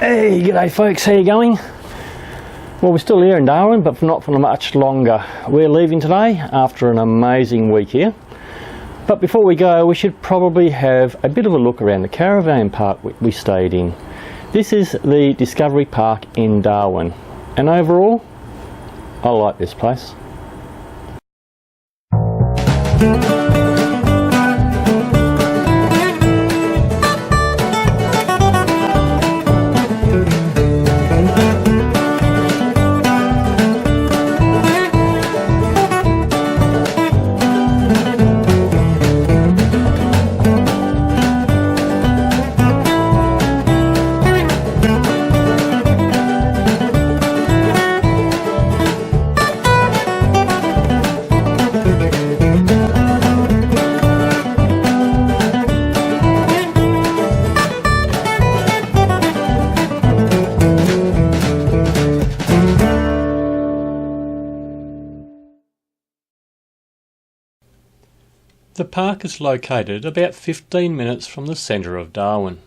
Hey, g'day folks, how you going? Well, we're still here in Darwin, but not for much longer. We're leaving today after an amazing week here. But before we go, we should probably have a bit of a look around the Caravan park we stayed in. This is the Discovery Park in Darwin, and overall, I like this place. The park is located about 15 minutes from the centre of Darwin.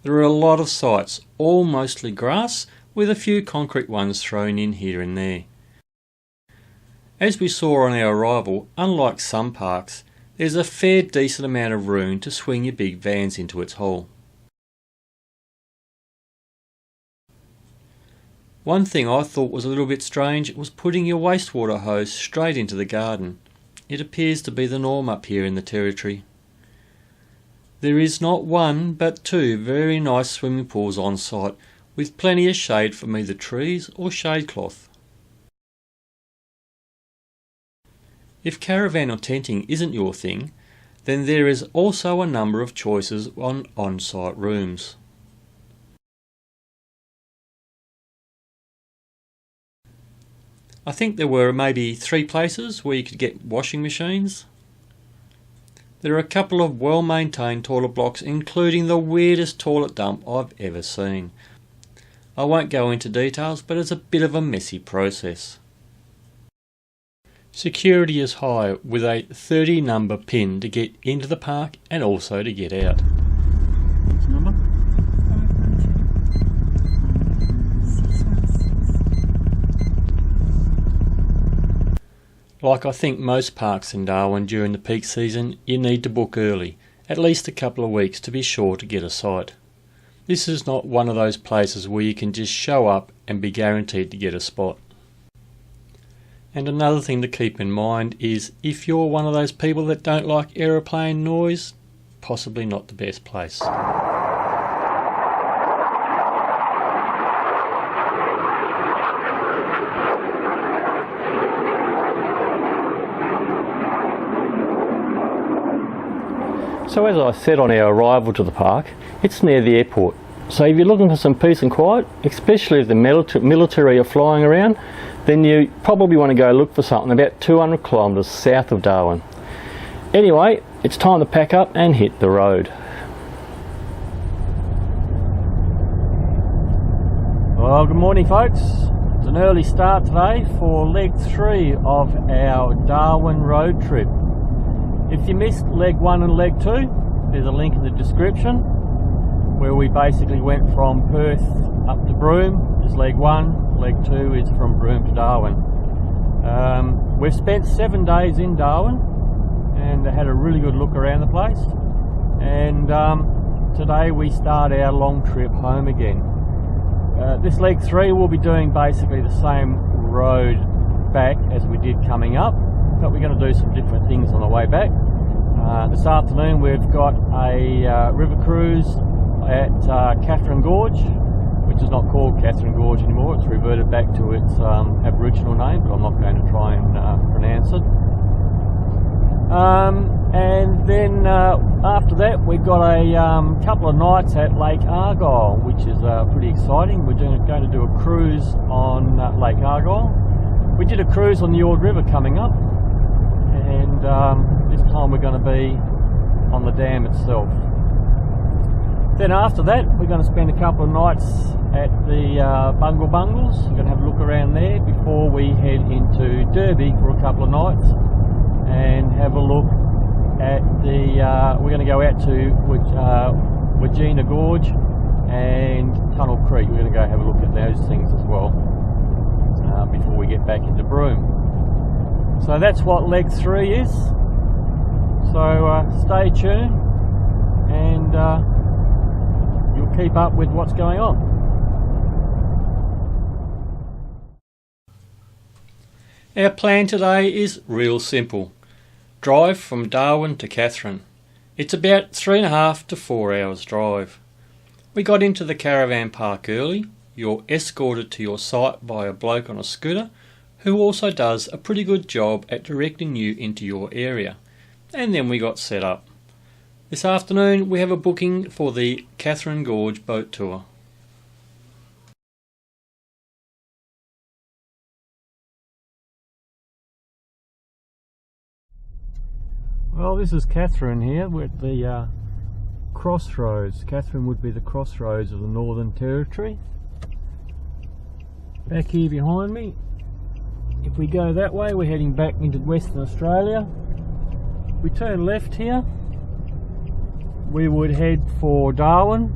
There are a lot of sites, all mostly grass, with a few concrete ones thrown in here and there. As we saw on our arrival, unlike some parks, there's a fair decent amount of room to swing your big vans into its hall. One thing I thought was a little bit strange was putting your wastewater hose straight into the garden. It appears to be the norm up here in the territory. There is not one but two very nice swimming pools on site, with plenty of shade from either trees or shade cloth. If caravan or tenting isn't your thing, then there is also a number of choices on on-site rooms. I think there were maybe 3 places where you could get washing machines. There are a couple of well-maintained toilet blocks, including the weirdest toilet dump I've ever seen. I won't go into details, but it's a bit of a messy process. Security is high, with a 30 number pin to get into the park and also to get out. What's the number? Like I think most parks in Darwin during the peak season, you need to book early, at least a couple of weeks to be sure to get a site. This is not one of those places where you can just show up and be guaranteed to get a spot. And another thing to keep in mind is if you're one of those people that don't like aeroplane noise, possibly not the best place. So as I said on our arrival to the park, it's near the airport. So if you're looking for some peace and quiet, especially if the military are flying around, then you probably want to go look for something about 200 kilometres south of Darwin. Anyway, it's time to pack up and hit the road. Well, good morning folks. It's an early start today for leg 3 of our Darwin road trip. If you missed leg 1 and leg 2, there's a link in the description where we basically went from Perth up to Broome is leg 1, leg 2 is from Broome to Darwin. We've spent 7 days in Darwin and had a really good look around the place, and today we start our long trip home again. This leg 3 we'll be doing basically the same road back as we did coming up, but we're going to do some different things on the way back. This afternoon we've got a river cruise at Katherine Gorge, which is not called Katherine Gorge anymore. It's reverted back to its Aboriginal name, but I'm not going to try and pronounce it. And then after that we've got a couple of nights at Lake Argyle, which is pretty exciting. We're going to do a cruise on Lake Argyle. We did a cruise on the Ord River coming up, and this time we're going to be on the dam itself. Then after that we're going to spend a couple of nights at the Bungles. We're going to have a look around there before we head into Derby for a couple of nights and have a look at the we're going to go out to Wagina Gorge and Tunnel Creek. We're going to go have a look at those things as well before we get back into Broome. So that's what leg 3 is. So stay tuned and you'll keep up with what's going on. Our plan today is real simple. Drive from Darwin to Katherine. It's about 3.5 to 4 hours drive. We got into the caravan park early. You're escorted to your site by a bloke on a scooter who also does a pretty good job at directing you into your area. And then we got set up. This afternoon we have a booking for the Katherine Gorge boat tour. Well, this is Katherine here. We're at the crossroads. Katherine would be the crossroads of the Northern Territory. Back here behind me, if we go that way, we're heading back into Western Australia. We turn left here, we would head for Darwin.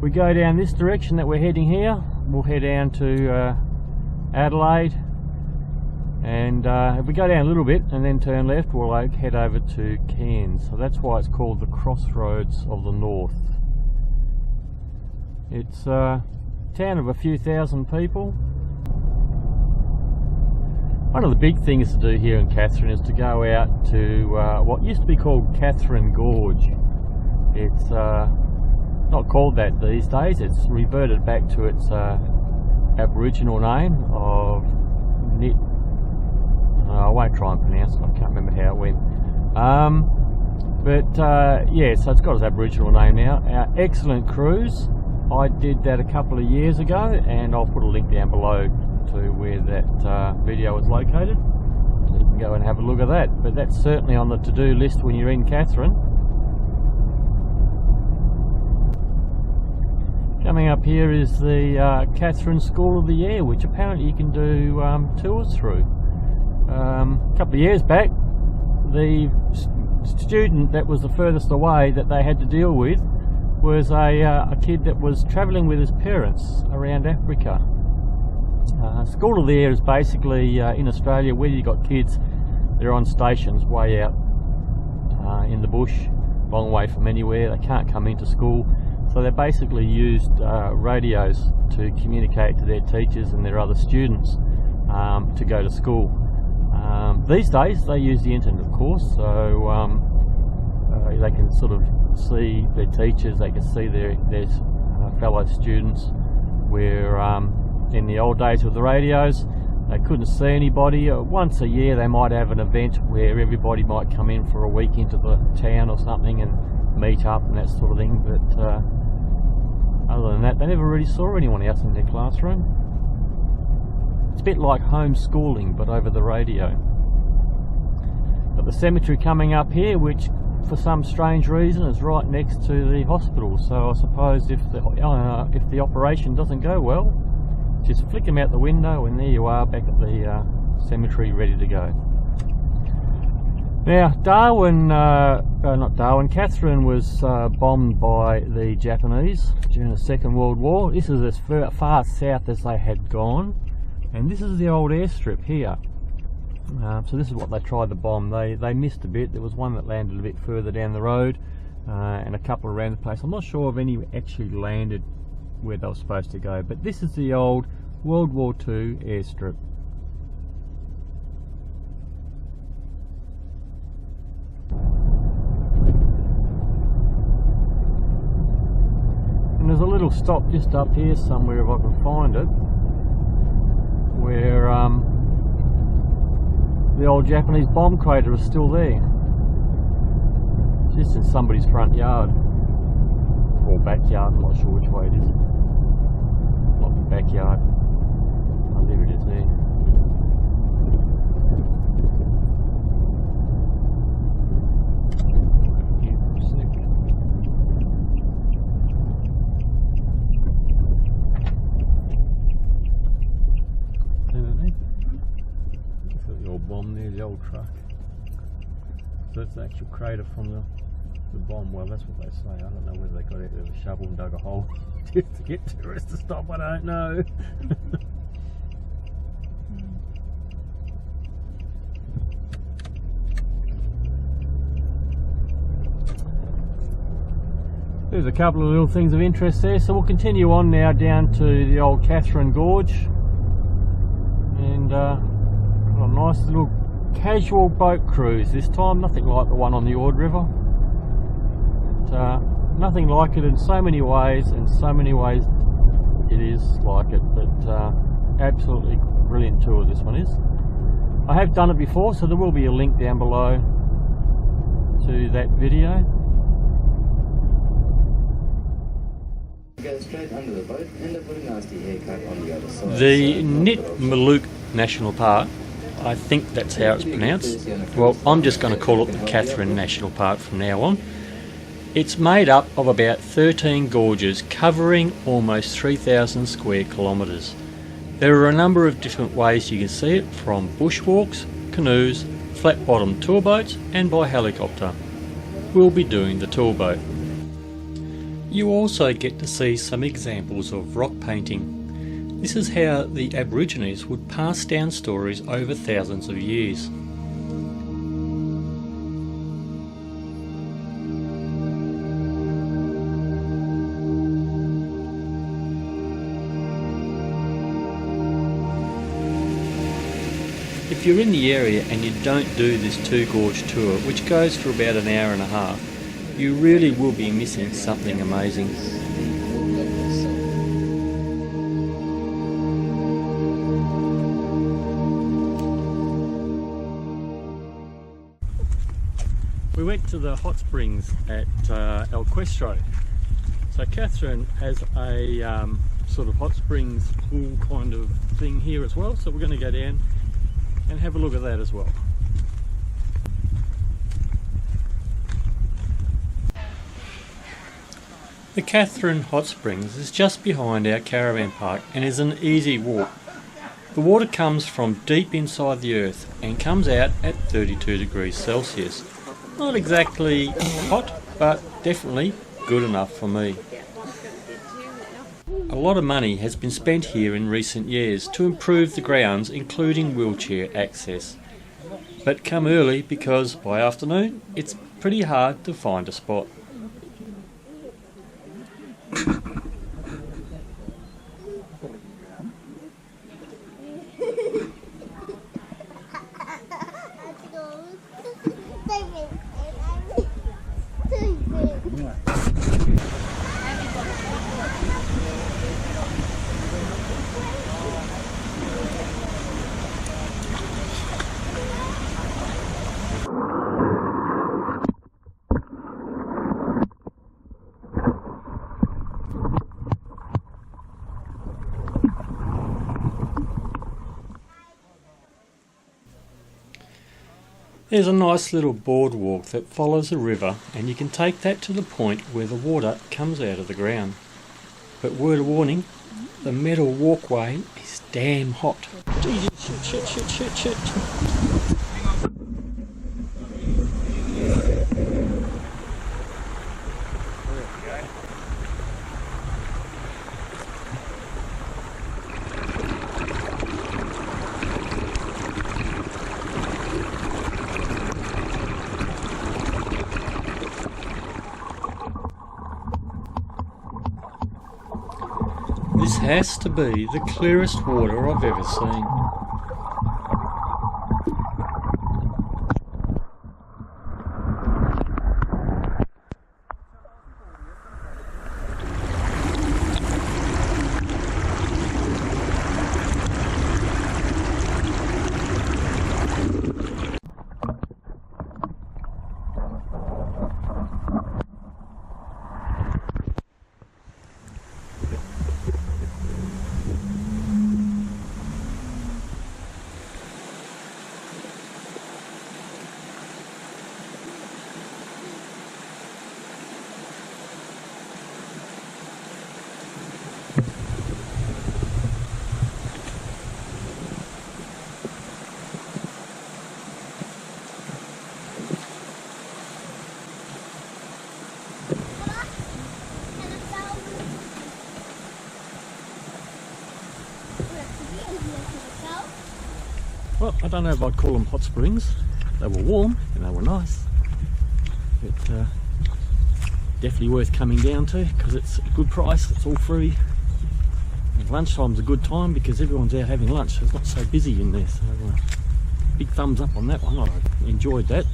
We go down this direction that we're heading here, we'll head down to Adelaide. And if we go down a little bit and then turn left, we'll head over to Cairns. So that's why it's called the Crossroads of the North. It's a town of a few thousand people. One of the big things to do here in Katherine is to go out to what used to be called Katherine Gorge. It's not called that these days. It's reverted back to its Aboriginal name of Nit. I won't try and pronounce it, I can't remember how it went. Yeah, so it's got its Aboriginal name now. Our excellent cruise, I did that a couple of years ago, and I'll put a link down below to where that video is located. So you can go and have a look at that. But that's certainly on the to-do list when you're in Katherine. Coming up here is the Katherine School of the Air, which apparently you can do tours through. A couple of years back, the student that was the furthest away that they had to deal with was a kid that was travelling with his parents around Africa. School of the Air is basically in Australia where you've got kids, they're on stations way out in the bush, long way from anywhere, they can't come into school, so they basically used radios to communicate to their teachers and their other students to go to school. These days they use the internet, of course, so they can sort of see their teachers, they can see their fellow students, where in the old days with the radios they couldn't see anybody. Once a year they might have an event where everybody might come in for a week into the town or something and meet up and that sort of thing, but other than that they never really saw anyone else in their classroom. It's a bit like homeschooling, but over the radio. Got the cemetery coming up here, which for some strange reason is right next to the hospital. So I suppose if the operation doesn't go well, just flick them out the window and there you are back at the cemetery ready to go. Now Katherine was bombed by the Japanese during the Second World War. This is as far south as they had gone. And this is the old airstrip here. So this is what they tried to bomb. They missed a bit. There was one that landed a bit further down the road and a couple around the place. I'm not sure if any actually landed where they were supposed to go, but this is the old World War II airstrip. And there's a little stop just up here somewhere if I can find it, where the old Japanese bomb crater is still there. Just in somebody's front yard. Or backyard, I'm not sure which way it is. Not the backyard. Oh, there it is there. Bomb there, the old truck. So that's the actual crater from the The bomb, well, that's what they say. I don't know whether they got out there with a shovel and dug a hole just to get tourists to stop. I don't know. There's a couple of little things of interest there, so we'll continue on now down to the old Katherine Gorge, and got a nice little casual boat cruise this time. Nothing like the one on the Ord River. Nothing like it in so many ways, and so many ways it is like it, but absolutely brilliant tour this one is. I have done it before, so there will be a link down below to that video. Go straight under the boat and put a nasty haircut on the other side. The Nitmaluk National Park, I think that's how it's pronounced. Well, I'm just going to call it the Katherine National Park from now on. It's made up of about 13 gorges covering almost 3,000 square kilometres. There are a number of different ways you can see it, from bushwalks, canoes, flat-bottom tour boats and by helicopter. We'll be doing the tour boat. You also get to see some examples of rock painting. This is how the Aborigines would pass down stories over thousands of years. If you're in the area and you don't do this two gorge tour, which goes for about an hour and a half, you really will be missing something amazing. We went to the hot springs at El Questro. So Katherine has a sort of hot springs pool kind of thing here as well, so we're going to go down and have a look at that as well. The Katherine Hot Springs is just behind our caravan park and is an easy walk. The water comes from deep inside the earth and comes out at 32 degrees Celsius. Not exactly hot, but definitely good enough for me. A lot of money has been spent here in recent years to improve the grounds, including wheelchair access. But come early, because by afternoon it's pretty hard to find a spot. There's a nice little boardwalk that follows a river, and you can take that to the point where the water comes out of the ground. But word of warning, the metal walkway is damn hot. Shit. This has to be the clearest water I've ever seen. I don't know if I'd call them hot springs. They were warm and they were nice, but definitely worth coming down to because it's a good price, it's all free. And lunchtime's a good time because everyone's out having lunch, so it's not so busy in there. So big thumbs up on that one, I enjoyed that.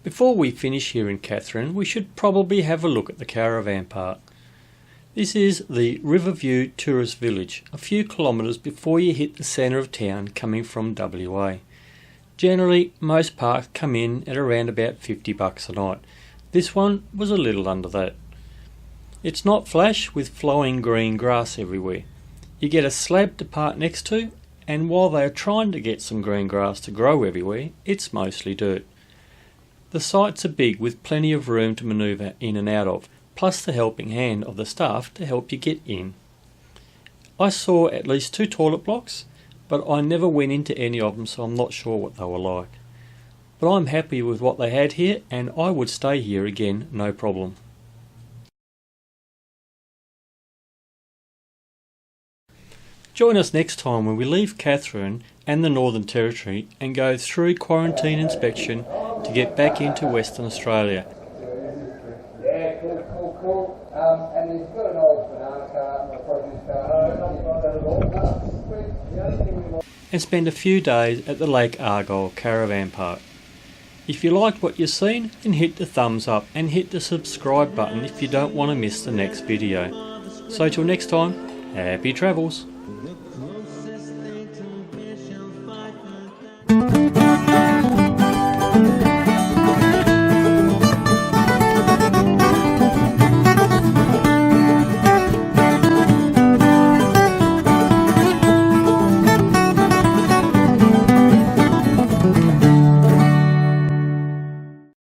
Before we finish here in Katherine, we should probably have a look at the Caravan Park. This is the Riverview tourist village, a few kilometres before you hit the centre of town coming from WA. Generally, most parks come in at around about $50 a night. This one was a little under that. It's not flash with flowing green grass everywhere. You get a slab to park next to, and while they are trying to get some green grass to grow everywhere, it's mostly dirt. The sites are big with plenty of room to manoeuvre in and out of, plus the helping hand of the staff to help you get in. I saw at least 2 toilet blocks, but I never went into any of them, so I'm not sure what they were like. But I'm happy with what they had here, and I would stay here again, no problem. Join us next time when we leave Katherine and the Northern Territory and go through quarantine inspection to get back into Western Australia. Yeah, cool. And he's got an old banana cart and a produce cart. And spend a few days at the Lake Argyle Caravan Park. If you liked what you've seen, then hit the thumbs up and hit the subscribe button if you don't want to miss the next video. So till next time, happy travels.